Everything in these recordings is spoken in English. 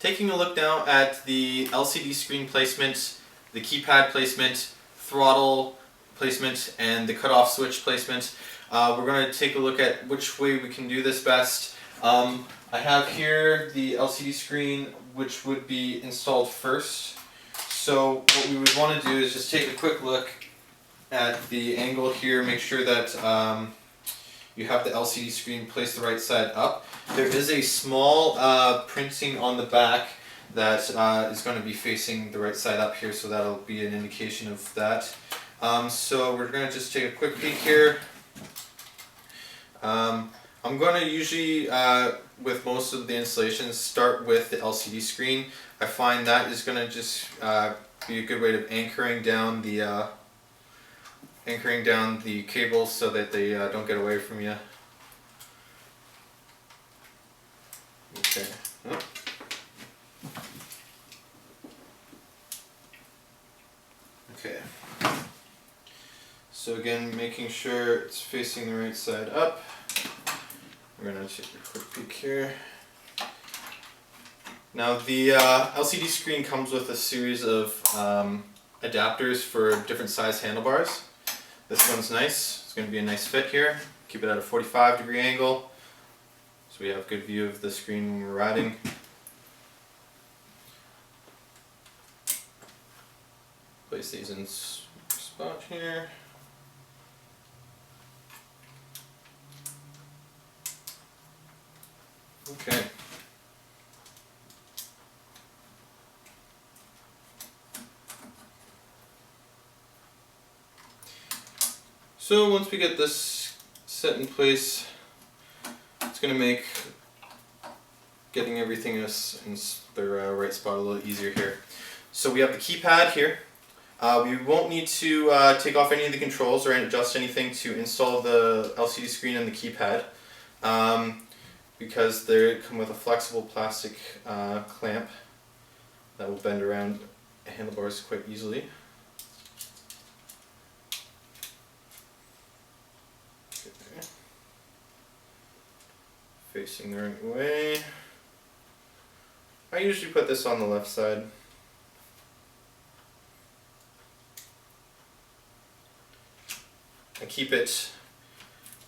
taking a look now at the LCD screen placement, the keypad placement, throttle placement, and the cutoff switch placement. We're going to take a look at which way we can do this best. I have here the LCD screen, which would be installed first. So what we would want to do is just take a quick look at the angle here, make sure that you have the LCD screen placed the right side up. There is a small printing on the back that is going to be facing the right side up here, so that'll be an indication of that. So we're going to just take a quick peek here. I'm going to usually, with most of the installations, start with the LCD screen. I find that is going to just be a good way of anchoring down the cables so that they don't get away from you. Okay. Oh. Okay. So again, making sure it's facing the right side up. We're going to take a quick peek here. Now the LCD screen comes with a series of adapters for different size handlebars. This one's nice. It's going to be a nice fit here. Keep it at a 45-degree angle so we have good view of the screen when we're riding. Place these in spot here. Okay. So once we get this set in place, it's going to make getting everything in their right spot a little easier here. So we have the keypad here. We won't need to take off any of the controls or adjust anything to install the LCD screen and the keypad because they come with a flexible plastic clamp that will bend around handlebars quite easily. Facing the right way. I usually put this on the left side. I keep it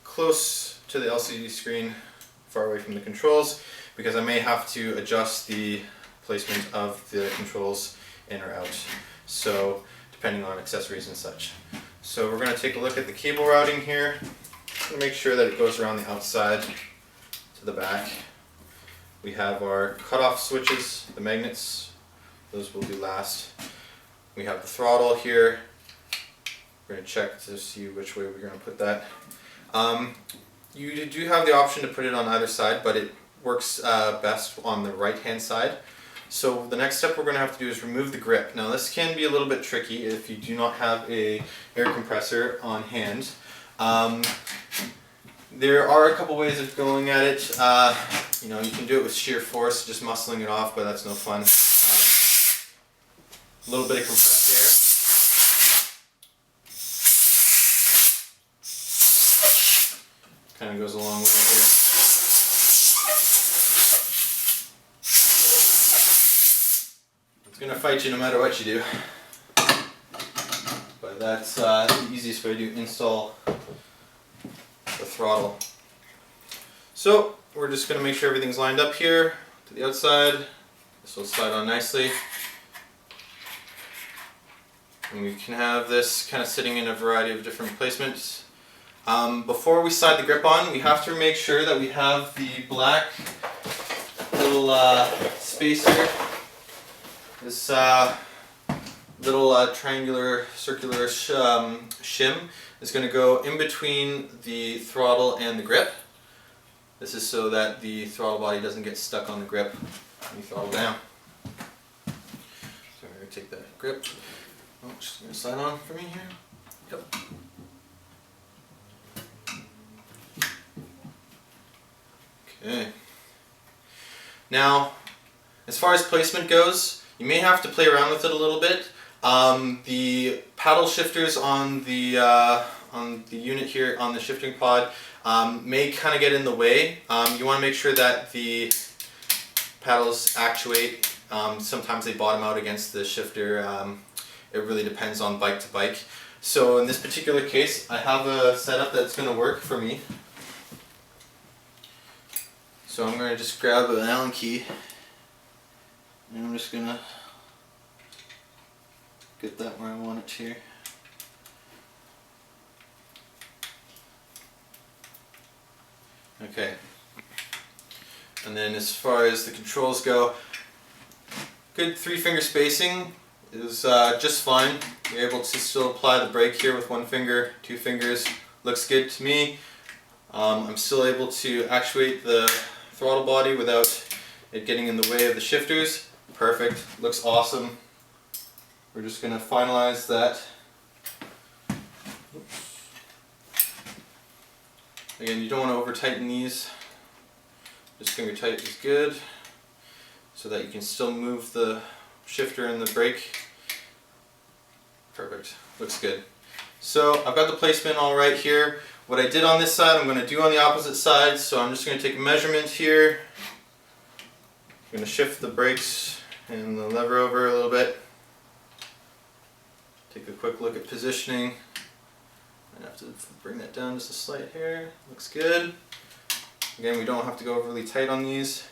close to the LCD screen, far away from the controls, because I may have to adjust the placement of the controls in or out, so depending on accessories and such. So we're going to take a look at the cable routing here and make sure that it goes around the outside to the back. We have our cutoff switches, the magnets, those will do last. We have the throttle here. We're going to check to see which way we're going to put that. You do have the option to put it on either side, but it works best on the right hand side. So the next step we're going to have to do is remove the grip. Now this can be a little bit tricky if you do not have an air compressor on hand. There are a couple ways of going at it. You know, you can do it with sheer force, just muscling it off, but that's no fun. A little bit of compressed air. Kind of goes a long way here. It's going to fight you no matter what you do. But that's the easiest way to install the throttle. So we're just going to make sure everything's lined up here to the outside. This will slide on nicely. And we can have this kind of sitting in a variety of different placements. Before we slide the grip on, we have to make sure that we have the black little spacer, this little triangular circular shim is going to go in between the throttle and the grip. This is so that the throttle body doesn't get stuck on the grip when you throttle down. So I'm going to take that grip. Oh, just going to slide on for me here. Yep. Okay. Now, as far as placement goes, you may have to play around with it a little bit. The paddle shifters on the unit here on the shifting pod may kind of get in the way. You want to make sure that the paddles actuate. Sometimes they bottom out against the shifter. It really depends on bike to bike. So in this particular case, I have a setup that's going to work for me. So I'm going to just grab an Allen key and I'm just going to get that where I want it here. Okay. And then as far as the controls go, good 3-finger spacing is just fine. You're able to still apply the brake here with 1 finger, 2 fingers. Looks good to me. I'm still able to actuate the throttle body without it getting in the way of the shifters. Perfect. Looks awesome. We're just going to finalize that. Oops. Again, you don't want to over tighten these. Just finger tight is good so that you can still move the shifter and the brake. Perfect. Looks good. So I've got the placement all right here. What I did on this side, I'm going to do on the opposite side. So I'm just going to take a measurement here. I'm going to shift the brakes and the lever over a little bit. Take a quick look at positioning. I have to bring that down just a slight hair. Looks good. Again, we don't have to go overly tight on these.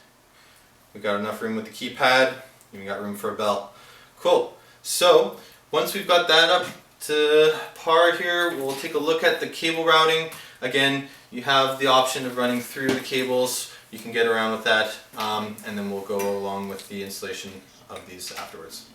We got enough room with the keypad. And we got room for a bell. Cool. So once we've got that up to par here, we'll take a look at the cable routing. Again, you have the option of running through the cables. You can get around with that, and then we'll go along with the installation of these afterwards.